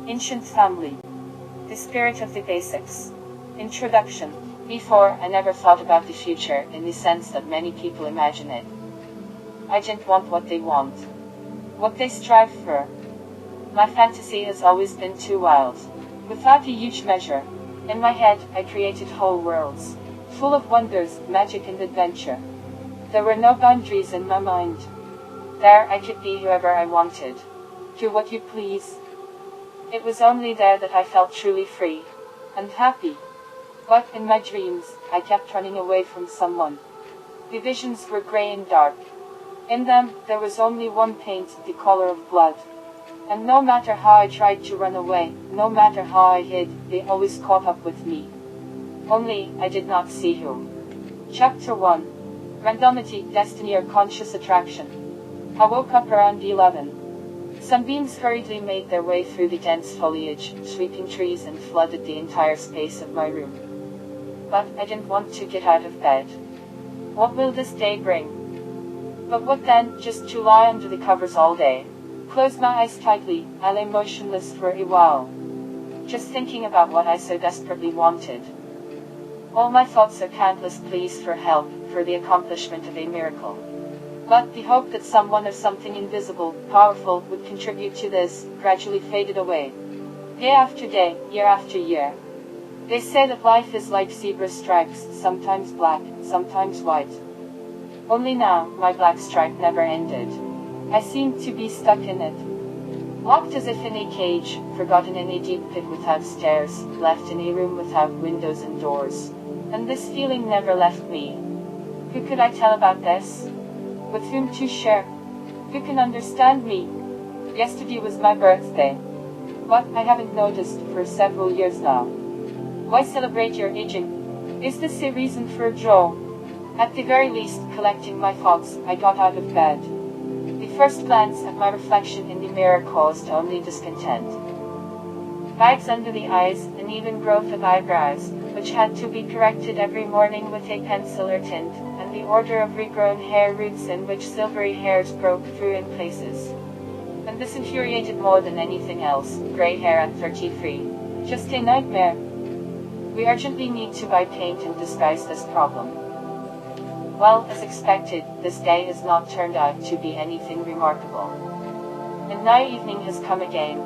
Ancient family. The spirit of the basics. Introduction. Before, I never thought about the future in the sense that many people imagine it. I didn't want what they want, what they strive for. My fantasy has always been too wild. Without a huge measure. In my head, I created whole worlds, full of wonders, magic and adventure. There were no boundaries in my mind. There I could be whoever I wanted. Do what you please. It was only there that I felt truly free and happy. But in my dreams, I kept running away from someone. The visions were grey and dark. In them, there was only one paint, the color of blood. And no matter how I tried to run away, no matter how I hid, they always caught up with me. Only, I did not see whom. Chapter 1. Randomity, Destiny or Conscious Attraction. I woke up around 11. Sunbeams hurriedly made their way through the dense foliage, sweeping trees and flooded the entire space of my room. But I didn't want to get out of bed. What will this day bring? But what then, just to lie under the covers all day? Closed my eyes tightly, I lay motionless for a while, just thinking about what I so desperately wanted. All my thoughts are countless pleas for help, for the accomplishment of a miracle. But the hope that someone or something invisible, powerful, would contribute to this, gradually faded away. Day after day, year after year. They say that life is like zebra stripes, sometimes black, sometimes white. Only now, my black stripe never ended. I seemed to be stuck in it. Locked as if in a cage, forgotten in a deep pit without stairs, left in a room without windows and doors. And this feeling never left me. Who could I tell about this? With whom to share? Who can understand me? Yesterday was my birthday. But I haven't noticed for several years now. Why celebrate your aging? Is this a reason for joy? At the very least, collecting my thoughts, I got out of bed. The first glance at my reflection in the mirror caused only discontent. Bags under the eyes, an even growth of eyebrows, which had to be corrected every morning with a pencil or tint, and the order of regrown hair roots in which silvery hairs broke through in places. And this infuriated more than anything else, grey hair at 33. Just a nightmare. We urgently need to buy paint and disguise this problem. Well, as expected, this day has not turned out to be anything remarkable. And now evening has come again.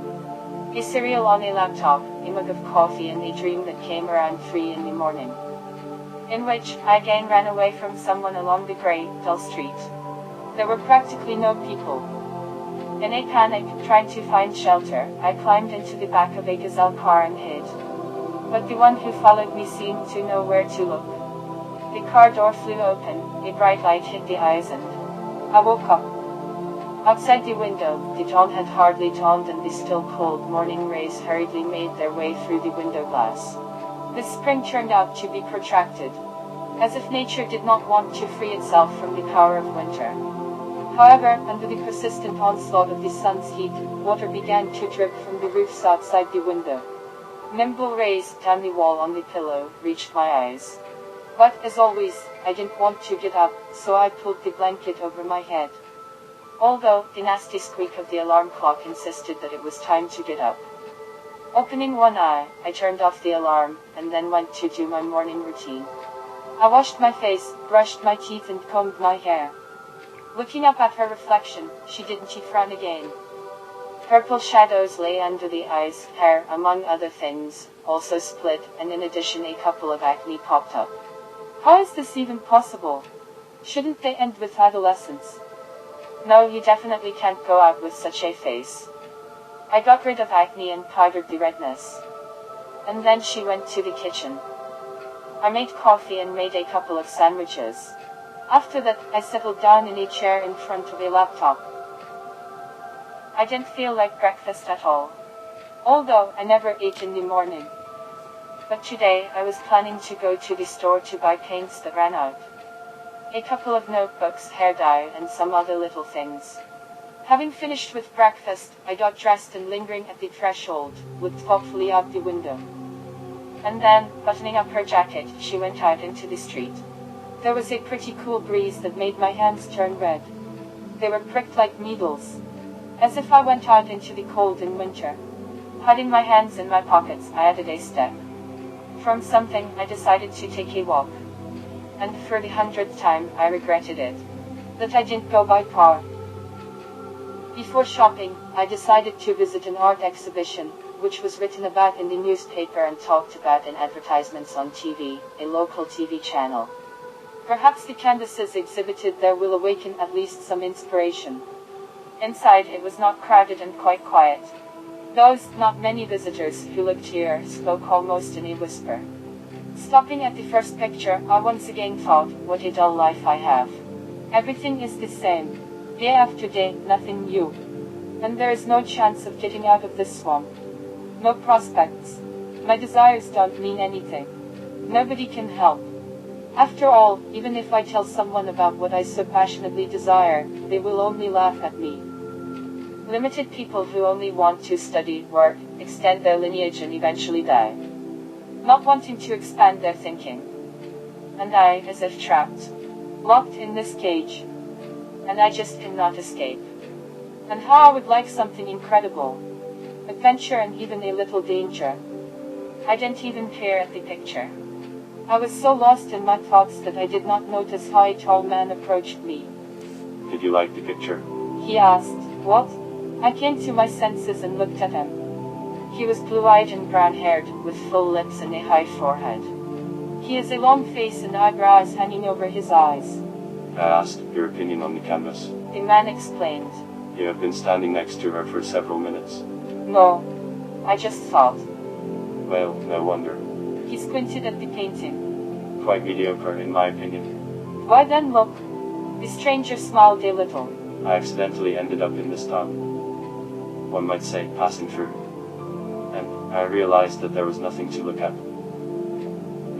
A cereal on a laptop, a mug of coffee and a dream that came around 3 in the morning, in which I again ran away from someone along the grey, dull street. There were practically no people. In a panic, trying to find shelter, I climbed into the back of a gazelle car and hid. But the one who followed me seemed to know where to look. The car door flew open, a bright light hit the eyes and I woke up. Outside the window, the dawn had hardly dawned and the still cold morning rays hurriedly made their way through the window glass. The spring turned out to be protracted, as if nature did not want to free itself from the power of winter. However, under the persistent onslaught of the sun's heat, water began to drip from the roofs outside the window. Nimble rays down the wall on the pillow reached my eyes. But, as always, I didn't want to get up, so I pulled the blanket over my head. Although, the nasty squeak of the alarm clock insisted that it was time to get up. Opening one eye, I turned off the alarm, and then went to do my morning routine. I washed my face, brushed my teeth and combed my hair. Looking up at her reflection, she didn't frown again. Purple shadows lay under the eyes, hair, among other things, also split, and in addition a couple of acne popped up. How is this even possible? Shouldn't they end with adolescence? No, you definitely can't go out with such a face. I got rid of acne and powdered the redness. And then she went to the kitchen. I made coffee and made a couple of sandwiches. After that, I settled down in a chair in front of a laptop. I didn't feel like breakfast at all. Although I never ate in the morning. But today, I was planning to go to the store to buy paints that ran out. A couple of notebooks, hair dye, and some other little things. Having finished with breakfast, I got dressed and lingering at the threshold, looked thoughtfully out the window. And then, buttoning up her jacket, she went out into the street. There was a pretty cool breeze that made my hands turn red. They were pricked like needles. As if I went out into the cold in winter. Hiding my hands in my pockets, I added a step. From something, I decided to take a walk. And for the 100th time, I regretted it. That I didn't go by car. Before shopping, I decided to visit an art exhibition, which was written about in the newspaper and talked about in advertisements on TV, a local TV channel. Perhaps the canvases exhibited there will awaken at least some inspiration. Inside, it was not crowded and quite quiet. Those, not many visitors who looked here, spoke almost in a whisper. Stopping at the first picture, I once again thought, what a dull life I have. Everything is the same. Day after day, nothing new. And there is no chance of getting out of this swamp. No prospects. My desires don't mean anything. Nobody can help. After all, even if I tell someone about what I so passionately desire, they will only laugh at me. Limited people who only want to study, work, extend their lineage and eventually die. Not wanting to expand their thinking. And I, as if trapped. Locked in this cage. And I just cannot escape. And how I would like something incredible. Adventure and even a little danger. I didn't even peer at the picture. I was so lost in my thoughts that I did not notice how a tall man approached me. Did you like the picture? He asked. What? I came to my senses and looked at him. He was blue-eyed and brown-haired, with full lips and a high forehead. He has a long face and eyebrows hanging over his eyes. I asked your opinion on the canvas. The man explained. You have been standing next to her for several minutes. No. I just thought. Well, no wonder. He squinted at the painting. Quite mediocre, in my opinion. Why then look? The stranger smiled a little. I accidentally ended up in this town. One might say, passing through. And I realized that there was nothing to look at.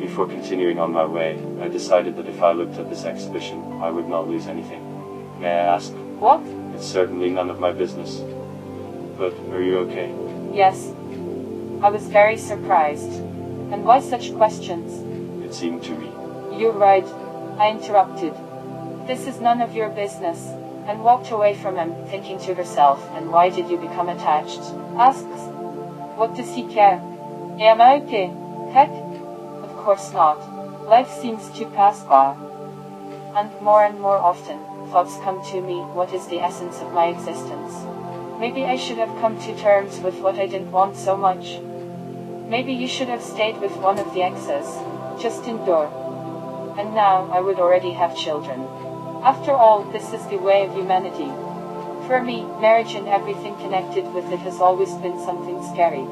Before continuing on my way, I decided that if I looked at this exhibition, I would not lose anything. May I ask? What? It's certainly none of my business. But, are you okay? Yes. I was very surprised. And why such questions? It seemed to me. You're right. I interrupted. This is none of your business. And walked away from him, thinking to herself, and why did you become attached? Asks. What does he care? Am I okay? Heck? Of course not. Life seems to pass by. And more often, thoughts come to me, what is the essence of my existence? Maybe I should have come to terms with what I didn't want so much. Maybe you should have stayed with one of the exes. Just endure. And now, I would already have children. After all, this is the way of humanity. For me, marriage and everything connected with it has always been something scary.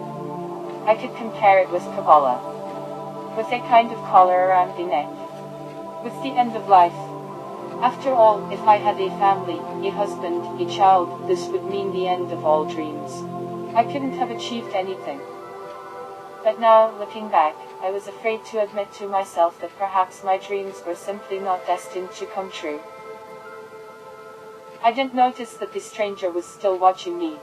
I could compare it with Kabbalah. With a kind of collar around the neck. With the end of life. After all, if I had a family, a husband, a child, this would mean the end of all dreams. I couldn't have achieved anything. But now, looking back, I was afraid to admit to myself that perhaps my dreams were simply not destined to come true. I didn't notice that the stranger was still watching me.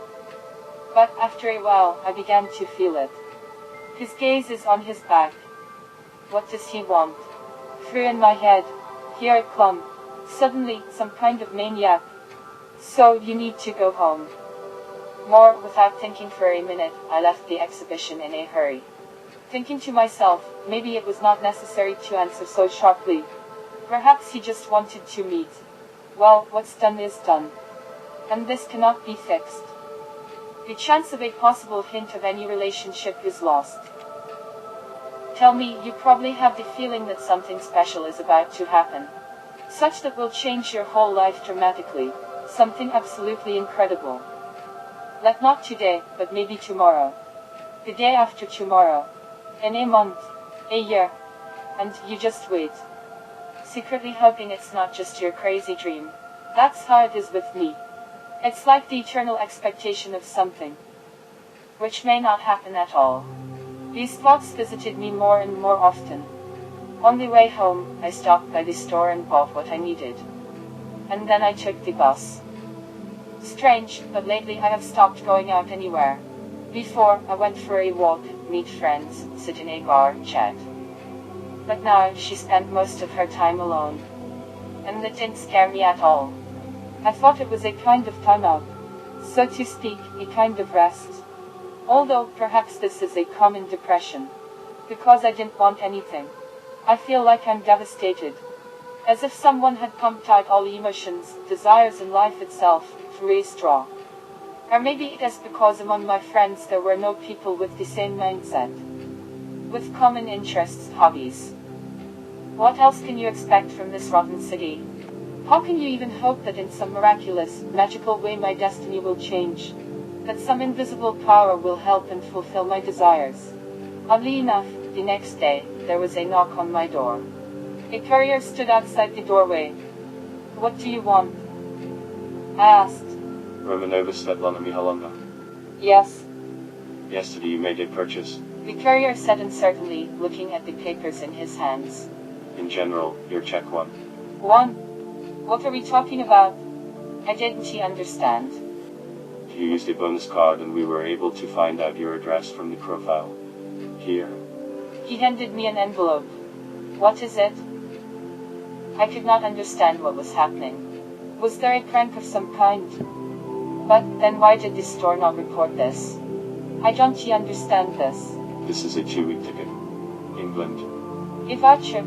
But after a while, I began to feel it. His gaze is on his back. What does he want? Through in my head. Here it clung. Suddenly, some kind of maniac. So, you need to go home. More, without thinking for a minute, I left the exhibition in a hurry. Thinking to myself, maybe it was not necessary to answer so sharply. Perhaps he just wanted to meet. Well, what's done is done. And this cannot be fixed. The chance of a possible hint of any relationship is lost. Tell me, you probably have the feeling that something special is about to happen. Such that will change your whole life dramatically. Something absolutely incredible. Like not today, but maybe tomorrow. The day after tomorrow. In a month. A year. And you just wait. Secretly hoping it's not just your crazy dream. That's how it is with me. It's like the eternal expectation of something. Which may not happen at all. These thoughts visited me more and more often. On the way home, I stopped by the store and bought what I needed. And then I took the bus. Strange, but lately I have stopped going out anywhere. Before, I went for a walk, meet friends, sit in a bar, chat. But now, she spent most of her time alone. And that didn't scare me at all. I thought it was a kind of time out. So to speak, a kind of rest. Although perhaps this is a common depression. Because I didn't want anything. I feel like I'm devastated. As if someone had pumped out all emotions, desires and life itself, through a straw. Or maybe it is because among my friends there were no people with the same mindset. With common interests, hobbies. What else can you expect from this rotten city? How can you even hope that in some miraculous, magical way my destiny will change? That some invisible power will help and fulfill my desires? Oddly enough, the next day, there was a knock on my door. A courier stood outside the doorway. "What do you want?" I asked. Romanova Svetlana Mihailovna. "Yes," Yesterday you made a purchase. the courier said uncertainly, looking at the papers in his hands. In general, your check won. "One? What are we talking about?" I didn't understand. You used a bonus card and we were able to find out your address from the profile. Here. He handed me an envelope. "What is it?" I could not understand what was happening. Was there a prank of some kind? But then why did the store not report this? I don't understand this. This is a 2-week ticket. England. A voucher?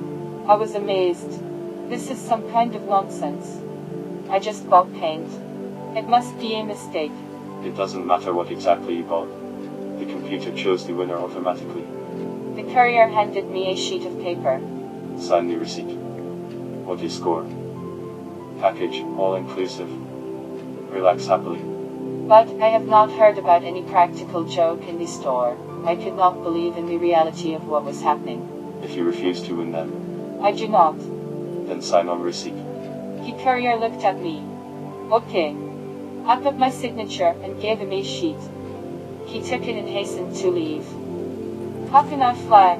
I was amazed. This is some kind of nonsense. I just bought paint. It must be a mistake. It doesn't matter what exactly you bought. The computer chose the winner automatically. The courier handed me a sheet of paper. Sign the receipt. What is score? Package, all inclusive. Relax happily. But I have not heard about any practical joke in the store. I could not believe in the reality of what was happening. If you refuse to win then, I do not. then sign on receipt. The courier looked at me. Okay. I put my signature and gave him a sheet. He took it and hastened to leave. How can I fly?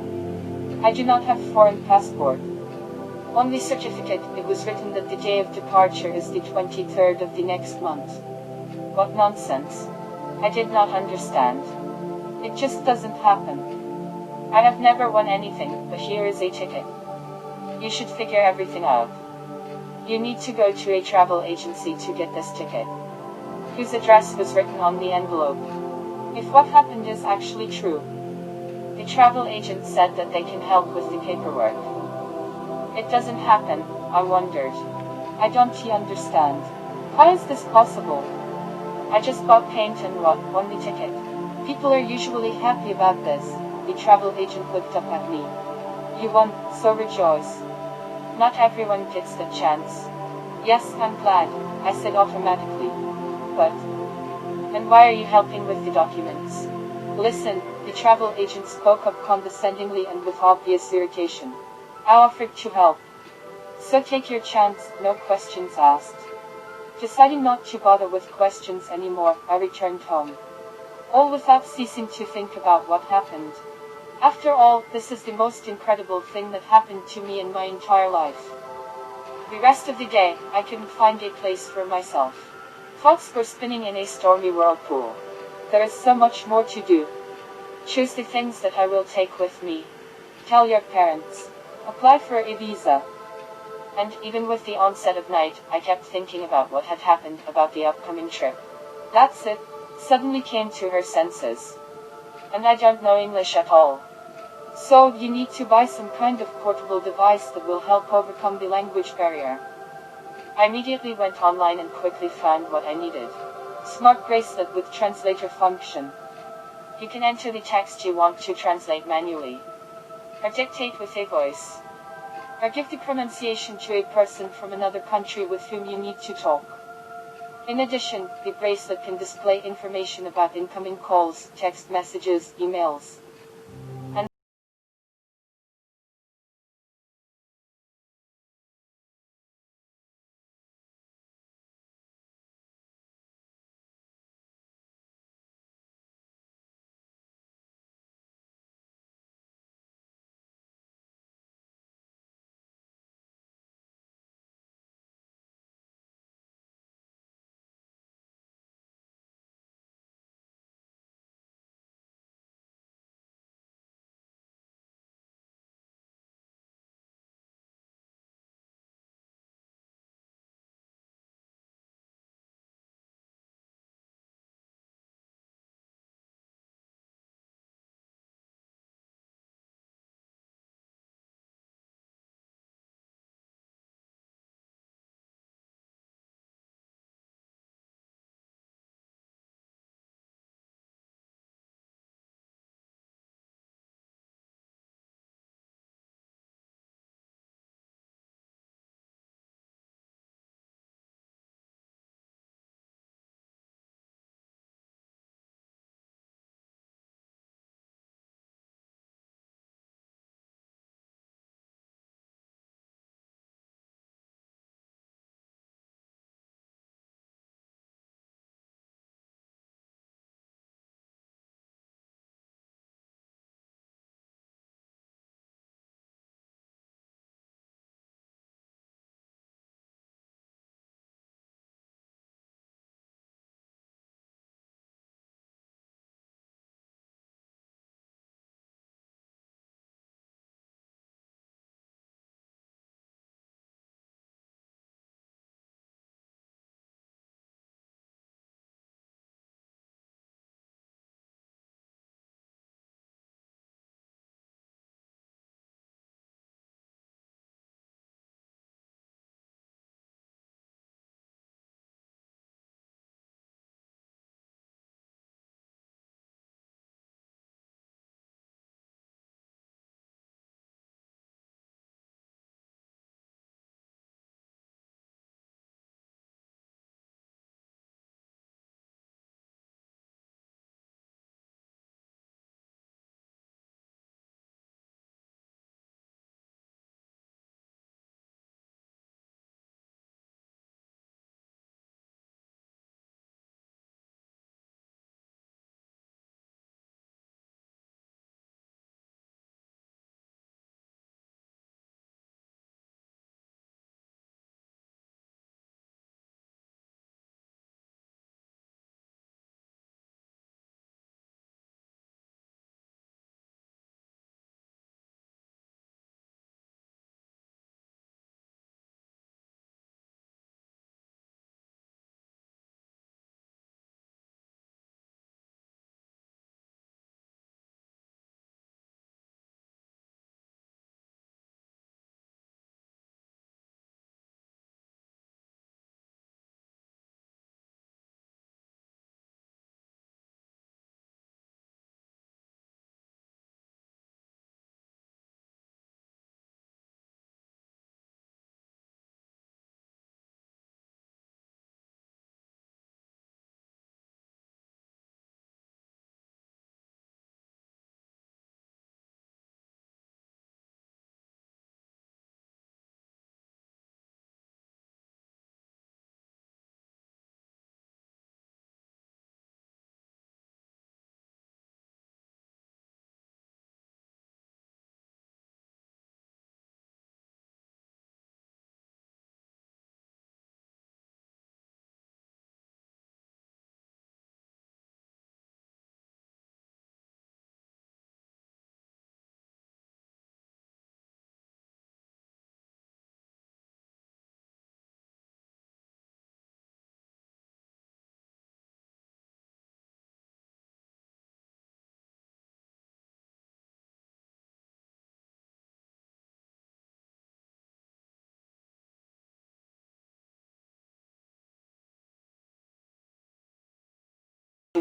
I do not have a foreign passport. On the certificate, it was written that the day of departure is the 23rd of the next month. What nonsense. I did not understand. It just doesn't happen. I have never won anything, but here is a ticket. You should figure everything out. You need to go to a travel agency to get this ticket. Whose address was written on the envelope. If what happened is actually true. The travel agent said that they can help with the paperwork. It doesn't happen, I wondered. I don't understand. How is this possible? I just bought paint and won the ticket. People are usually happy about this. The travel agent looked up at me. You won, so rejoice. Not everyone gets that chance. Yes, I'm glad, I said automatically. But, and why are you helping with the documents? Listen, the travel agent spoke up condescendingly and with obvious irritation. I offered to help. So take your chance, no questions asked. Deciding not to bother with questions anymore, I returned home. All without ceasing to think about what happened. After all, this is the most incredible thing that happened to me in my entire life. The rest of the day, I couldn't find a place for myself. Thoughts were spinning in a stormy whirlpool. There is so much more to do. Choose the things that I will take with me. Tell your parents. Apply for a visa. And even with the onset of night, I kept thinking about what had happened, about the upcoming trip. That's it, suddenly came to her senses. And I don't know English at all. So you need to buy some kind of portable device that will help overcome the language barrier. I immediately went online and quickly found what I needed. Smart bracelet with translator function. You can enter the text you want to translate manually. Or dictate with a voice. Or give the pronunciation to a person from another country with whom you need to talk. In addition, the bracelet can display information about incoming calls, text messages, emails.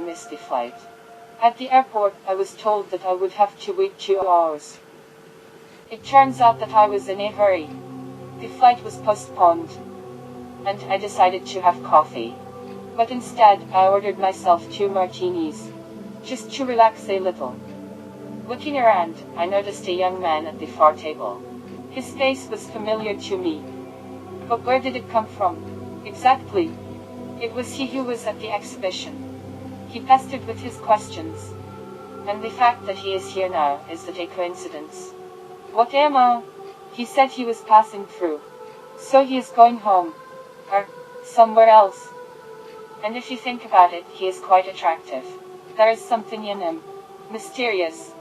missed the flight. At the airport, I was told that I would have to wait 2 hours. It turns out that I was in a hurry. The flight was postponed, and I decided to have coffee. But instead, I ordered myself 2 martinis, just to relax a little. Looking around, I noticed a young man at the far table. His face was familiar to me. But where did it come from? Exactly. It was he who was at the exhibition. He pestered with his questions. And the fact that he is here now, is that a coincidence? What am I? He said he was passing through. So he is going home. Or somewhere else. And if you think about it, he is quite attractive. There is something in him. Mysterious.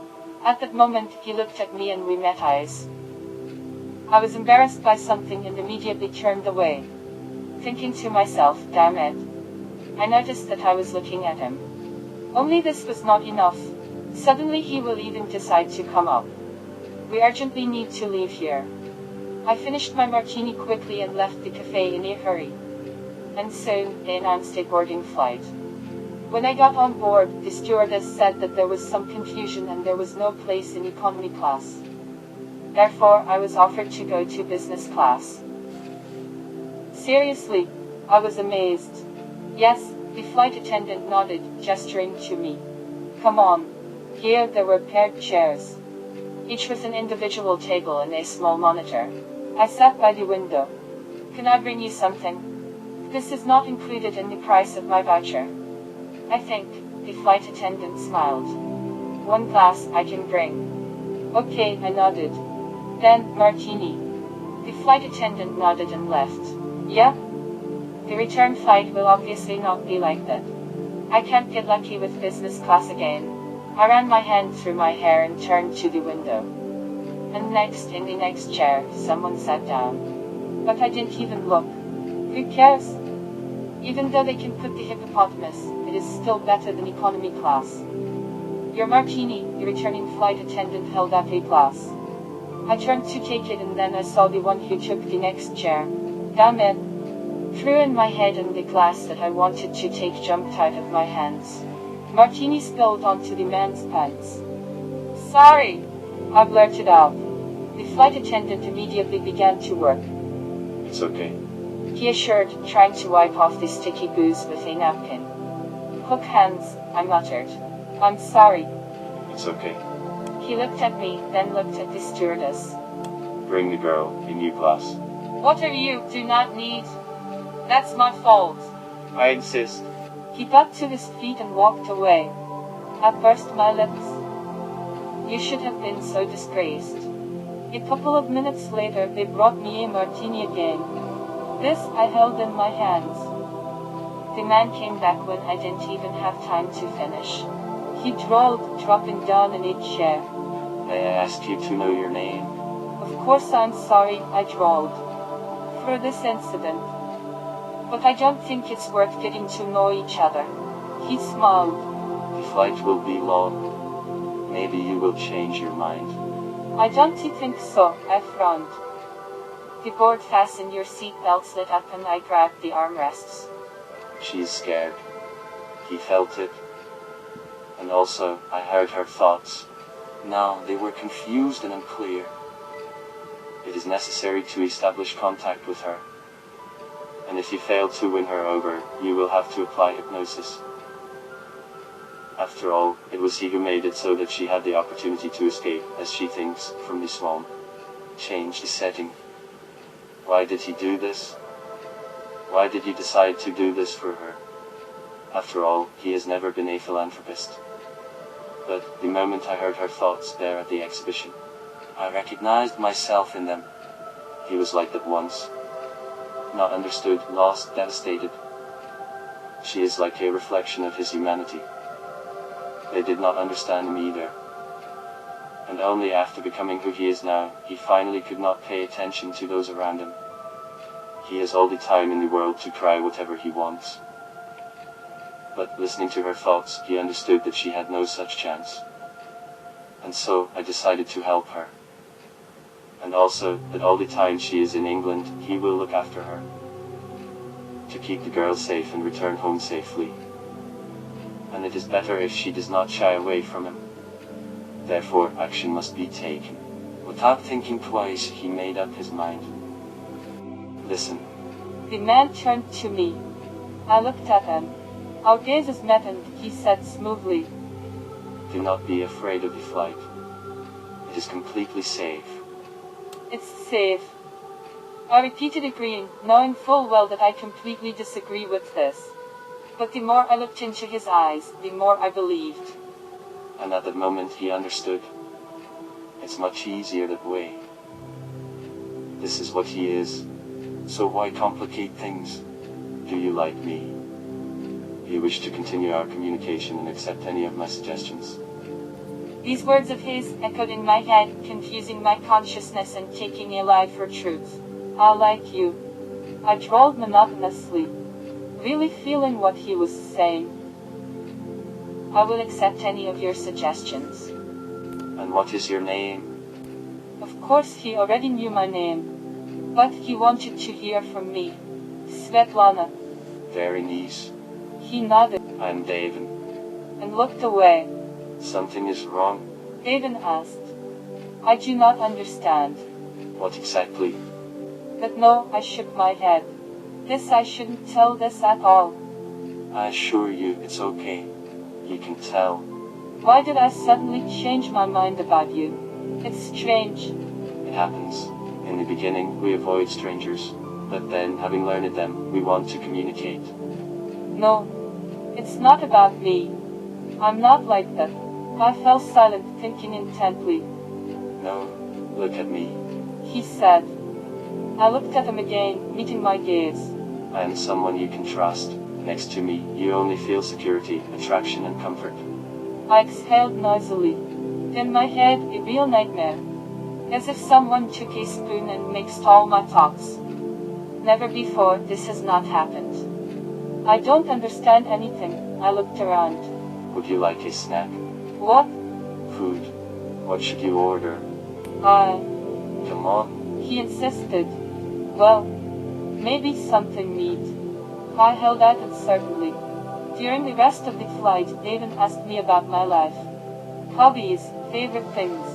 At that moment, he looked at me and we met eyes. I was embarrassed by something and immediately turned away. Thinking to myself, damn it. I noticed that I was looking at him. Only this was not enough. Suddenly he will even decide to come up. We urgently need to leave here. I finished my martini quickly and left the cafe in a hurry. And soon, they announced a boarding flight. When I got on board, the stewardess said that there was some confusion and there was no place in economy class. Therefore, I was offered to go to business class. Seriously, I was amazed. Yes, the flight attendant nodded, gesturing to me. Come on. Here there were paired chairs. Each with an individual table and a small monitor. I sat by the window. Can I bring you something? This is not included in the price of my voucher. I think, the flight attendant smiled. 1 glass I can bring. Okay, I nodded. Then, martini. The flight attendant nodded and left. Yeah? The return flight will obviously not be like that. I can't get lucky with business class again. I ran my hand through my hair and turned to the window. And next, in the next chair, someone sat down. But I didn't even look. Who cares? Even though they can put the hippopotamus, it is still better than economy class. Your martini, the returning flight attendant held up a glass. I turned to take it and then I saw the one who took the next chair. Damn it. Threw in my head and the glass that I wanted to take jumped out of my hands. Martini spilled onto the man's pants. Sorry, I blurted out. The flight attendant immediately began to work. It's okay. He assured, trying to wipe off the sticky booze with a napkin. Hook hands, I muttered. I'm sorry. It's okay. He looked at me, then looked at the stewardess. Bring the girl a new glass. What are you, do not need? That's my fault. I insist. He got to his feet and walked away. I pursed my lips. You should have been so disgraced. A couple of minutes later, they brought me a martini again. This I held in my hands. The man came back when I didn't even have time to finish. He drawled, dropping down in a chair. May I ask you to know your name? Of course I'm sorry, I drawled. For this incident. But I don't think it's worth getting to know each other. He smiled. The flight will be long. Maybe you will change your mind. I don't think so, I frowned. The board fasten your seatbelts lit up and I grabbed the armrests. She's scared. He felt it. And also, I heard her thoughts. Now, they were confused and unclear. It is necessary to establish contact with her. And if you fail to win her over, you will have to apply hypnosis. After all, it was he who made it so that she had the opportunity to escape, as she thinks, from the swan. Change the setting. Why did he do this? Why did he decide to do this for her? After all, he has never been a philanthropist. But, the moment I heard her thoughts there at the exhibition, I recognized myself in them. He was like that once. Not understood, lost, devastated. She is like a reflection of his humanity. They did not understand him either. And only after becoming who he is now, he finally could not pay attention to those around him. He has all the time in the world to try whatever he wants. But listening to her thoughts, he understood that she had no such chance. And so, I decided to help her. And also, that all the time she is in England, he will look after her. To keep the girl safe and return home safely. and it is better if she does not shy away from him. Therefore, action must be taken. Without thinking twice, he made up his mind. Listen. The man turned to me. I looked at him. Our gazes met and he said smoothly, Do not be afraid of the flight. It is completely safe. It's safe. I repeated, agreeing, knowing full well that I completely disagree with this. But the more I looked into his eyes, the more I believed. And at that moment he understood. It's much easier that way. This is what he is. So why complicate things? Do you like me? Do you wish to continue our communication and accept any of my suggestions? These words of his echoed in my head, confusing my consciousness and taking a lie for truth. I like you, I drawled monotonously, really feeling what he was saying. I will accept any of your suggestions. And what is your name? Of course he already knew my name, but he wanted to hear from me. Svetlana. Very nice. He nodded. I'm David. And looked away. Something is wrong? David asked. I do not understand. What exactly? But no, I shook my head. This I shouldn't tell this at all. I assure you it's okay. You can tell. Why did I suddenly change my mind about you? It's strange. It happens. In the beginning, we avoid strangers. But then, having learned them, we want to communicate. No. It's not about me. I'm not like that. I fell silent, thinking intently. No. Look at me. He said. I looked at him again, meeting my gaze. I am someone you can trust. Next to me, you only feel security, attraction and comfort. I exhaled noisily. In my head, a real nightmare. As if someone took a spoon and mixed all my thoughts. Never before, this has not happened. I don't understand anything. I looked around. Would you like a snack? What? Food. What should you order? Come on. He insisted. Well, maybe something neat. I held out uncertainly. During the rest of the flight, David asked me about my life. Hobbies, favorite things.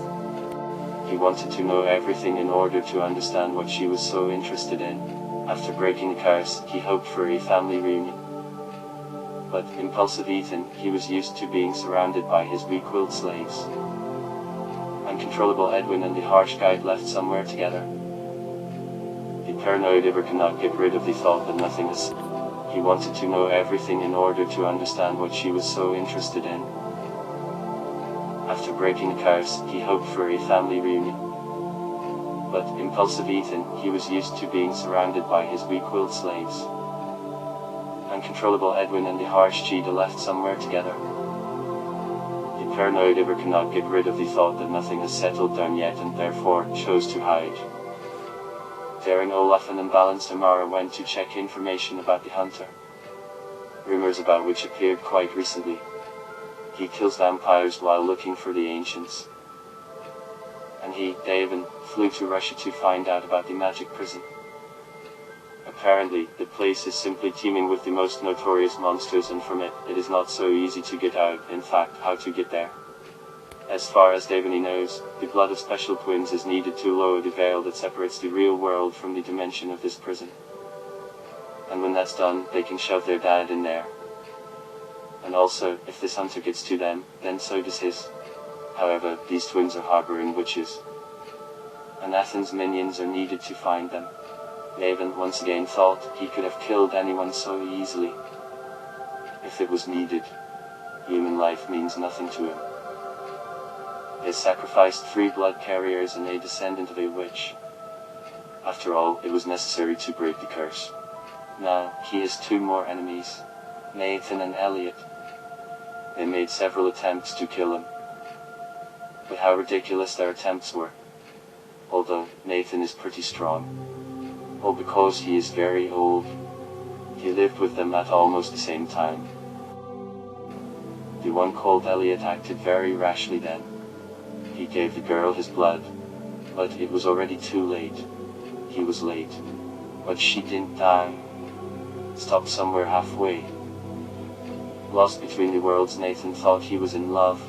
He wanted to know everything in order to understand what she was so interested in. After breaking the curse, he hoped for a family reunion. But, impulsive Ethan, he was used to being surrounded by his weak-willed slaves. Uncontrollable Edwin and the harsh guide left somewhere together. The paranoid Iver cannot get rid of the thought that nothing is. He wanted to know everything in order to understand what she was so interested in. After breaking the curse, he hoped for a family reunion. But, impulsive Ethan, he was used to being surrounded by his weak-willed slaves. Uncontrollable Edwin and the harsh Cheetah left somewhere together. The paranoid Iver cannot get rid of the thought that nothing has settled down yet and therefore chose to hide. Daring Olaf and imbalanced Amara went to check information about the hunter. Rumors about which appeared quite recently. He kills vampires while looking for the ancients. And he, David, flew to Russia to find out about the magic prison. Apparently, the place is simply teeming with the most notorious monsters, and from it is not so easy to get out, in fact, how to get there. As far as David knows, the blood of special twins is needed to lower the veil that separates the real world from the dimension of this prison. And when that's done, they can shove their dad in there. And also, if this hunter gets to them, then so does his. However, these twins are harboring witches. And Athens' minions are needed to find them. David once again thought he could have killed anyone so easily. If it was needed. Human life means nothing to him. They sacrificed 3 blood carriers and a descendant of a witch. After all, it was necessary to break the curse. Now, he has 2 more enemies, Nathan and Elliot. They made several attempts to kill him. But how ridiculous their attempts were. Although, Nathan is pretty strong. All because he is very old. He lived with them at almost the same time. The one called Elliot acted very rashly then. He gave the girl his blood. But it was already too late. He was late. But she didn't die. Stopped somewhere halfway. Lost between the worlds, Nathan thought he was in love.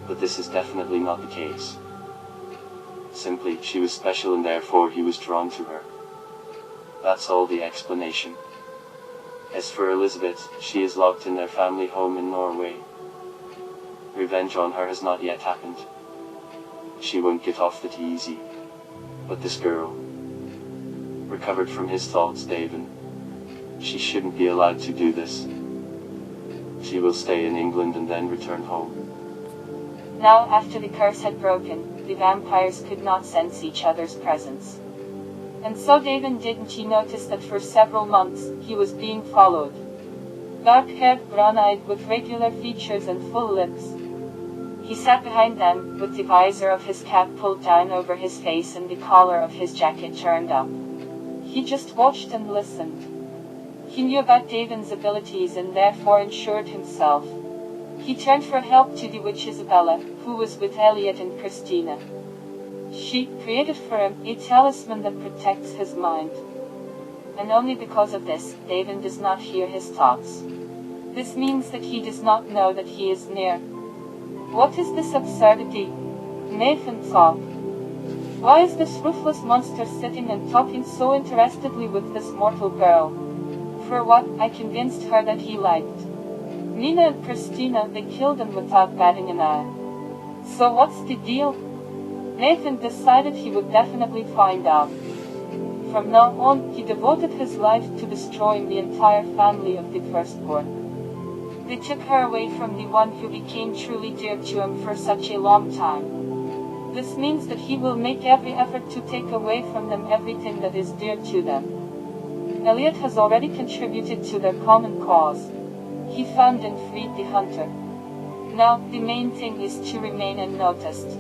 But this is definitely not the case. Simply, she was special and therefore he was drawn to her. That's all the explanation. As for Elizabeth, she is locked in their family home in Norway. Revenge on her has not yet happened. She won't get off that easy. But this girl, recovered from his thoughts, David, she shouldn't be allowed to do this. She will stay in England and then return home. Now, after the curse had broken, the vampires could not sense each other's presence. And so David didn't notice that for several months, he was being followed. Dark-haired, brown-eyed, with regular features and full lips. He sat behind them, with the visor of his cap pulled down over his face and the collar of his jacket turned up. He just watched and listened. He knew about David's abilities and therefore ensured himself. He turned for help to the witch Isabella, who was with Elliot and Christina. She created for him a talisman that protects his mind. And only because of this, David does not hear his thoughts. This means that he does not know that he is near. What is this absurdity? Nathan thought. Why is this ruthless monster sitting and talking so interestedly with this mortal girl? For what, I convinced her that he liked Nina and Christina. They killed him without batting an eye. So what's the deal? Nathan decided he would definitely find out. From now on, he devoted his life to destroying the entire family of the firstborn. They took her away from the one who became truly dear to him for such a long time. This means that he will make every effort to take away from them everything that is dear to them. Elliot has already contributed to their common cause. He found and freed the hunter. Now, the main thing is to remain unnoticed.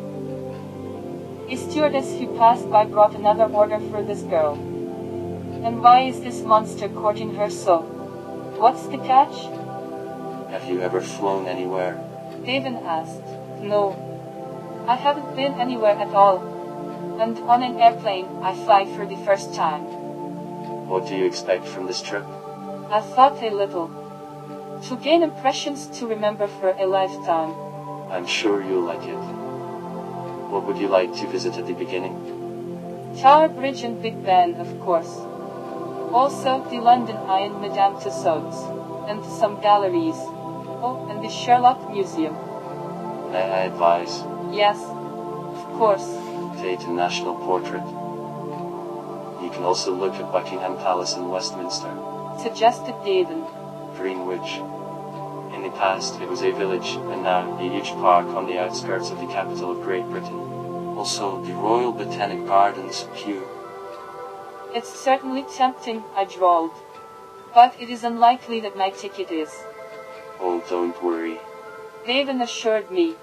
A stewardess who passed by brought another order for this girl. And why is this monster courting her so? What's the catch? Have you ever flown anywhere? David asked. No. I haven't been anywhere at all. And on an airplane, I fly for the first time. What do you expect from this trip? I thought a little. To gain impressions to remember for a lifetime. I'm sure you'll like it. What would you like to visit at the beginning? Tower Bridge and Big Ben, of course. Also, the London Eye and Madame Tussauds. And some galleries. Oh, and the Sherlock Museum. May I advise? Yes, of course. Tate National Portrait. You can also look at Buckingham Palace in Westminster. Suggested David. Greenwich. In the past, it was a village, and now, a huge park on the outskirts of the capital of Great Britain. Also, the Royal Botanic Gardens, Kew. It's certainly tempting, I drawled. But it is unlikely that my ticket is. Oh, don't worry. David assured me.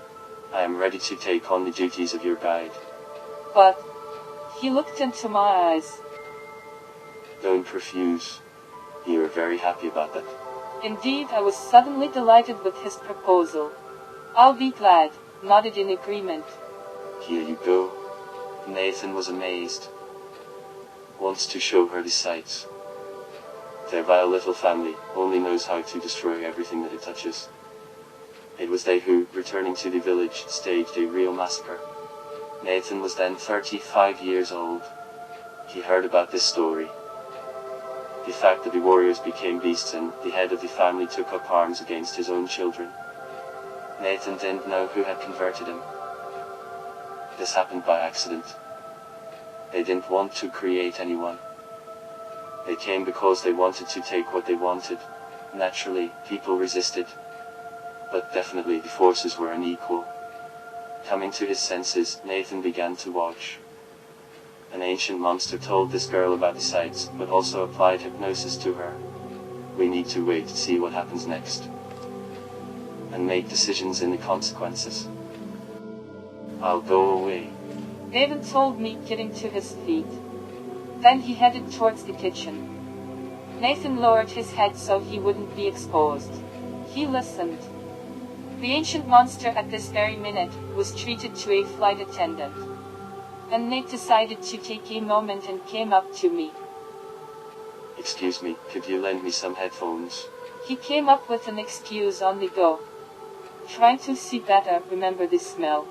I am ready to take on the duties of your guide. But he looked into my eyes. Don't refuse. You are very happy about that. Indeed, I was suddenly delighted with his proposal. I'll be glad, nodded in agreement. Here you go. Nathan was amazed. Wants to show her the sights. Their vile little family only knows how to destroy everything that it touches. It was they who, returning to the village, staged a real massacre. Nathan was then 35 years old. He heard about this story. The fact that the warriors became beasts and the head of the family took up arms against his own children. Nathan didn't know who had converted him. This happened by accident. They didn't want to create anyone. They came because they wanted to take what they wanted. Naturally, people resisted. But definitely the forces were unequal. Coming to his senses, Nathan began to watch. An ancient monster told this girl about the sights, but also applied hypnosis to her. We need to wait to see what happens next. And make decisions in the consequences. I'll go away. David told me, getting to his feet. Then he headed towards the kitchen. Nathan lowered his head so he wouldn't be exposed. He listened. The ancient monster at this very minute was treated to a flight attendant. And Nate decided to take a moment and came up to me. Excuse me, could you lend me some headphones? He came up with an excuse on the go. Trying to see better, remember this smell.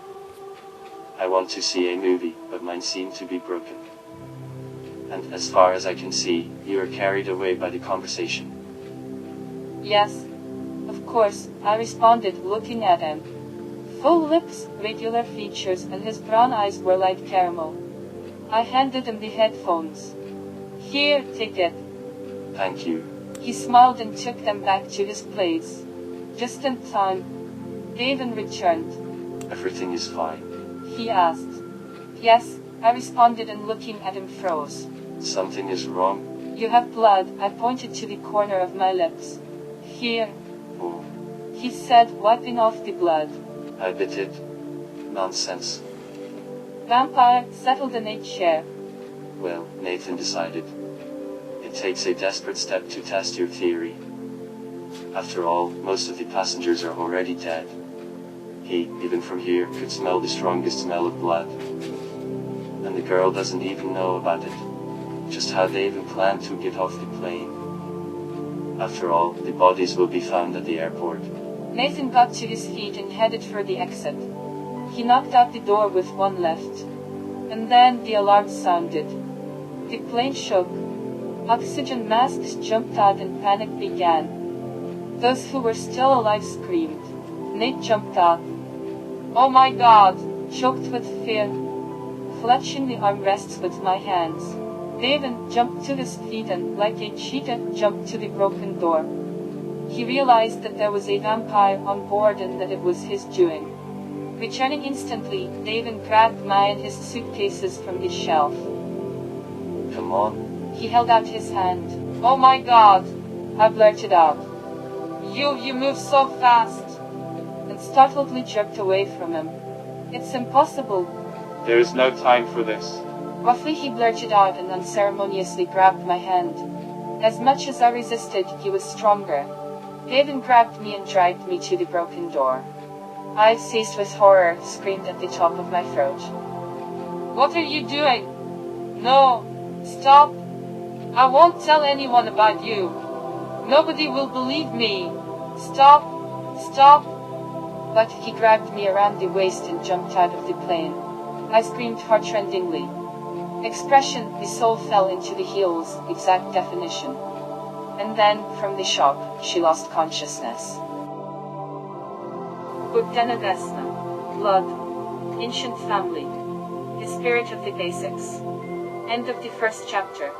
I want to see a movie, but mine seemed to be broken. And as far as I can see, you are carried away by the conversation. Yes. Of course, I responded, looking at him. Full lips, regular features, and his brown eyes were like caramel. I handed him the headphones. Here, take it. Thank you. He smiled and took them back to his place. Just in time. David returned. Everything is fine. He asked. Yes, I responded, and looking at him froze. Something is wrong? You have blood. I pointed to the corner of my lips. Here. Oh. He said, wiping off the blood. I bit it. Nonsense. Vampire settled in a chair. Well, Nathan decided. It takes a desperate step to test your theory. After all, most of the passengers are already dead. He, even from here, could smell the strongest smell of blood. And the girl doesn't even know about it. Just how they even plan to get off the plane. After all, the bodies will be found at the airport. Nathan got to his feet and headed for the exit. He knocked out the door with one left. And then the alarm sounded. The plane shook. Oxygen masks jumped out and panic began. Those who were still alive screamed. Nate jumped out. Oh my God! Choked with fear. Clutching the armrests with my hands. David jumped to his feet and, like a cheetah, jumped to the broken door. He realized that there was a vampire on board and that it was his doing. Returning instantly, David grabbed mine and his suitcases from the shelf. Come on. He held out his hand. Oh my God! I blurted out. You move so fast! And startledly jerked away from him. It's impossible. There is no time for this. Roughly he blurted out and unceremoniously grabbed my hand. As much as I resisted, he was stronger. David grabbed me and dragged me to the broken door. I, seized with horror, screamed at the top of my throat. What are you doing? No! Stop! I won't tell anyone about you. Nobody will believe me. Stop! Stop! But he grabbed me around the waist and jumped out of the plane. I screamed heartrendingly. Expression, the soul fell into the heels, exact definition. And then, from the shock, she lost consciousness. Buddhanadasana. Blood. Ancient family. The spirit of the basics. End of the first chapter.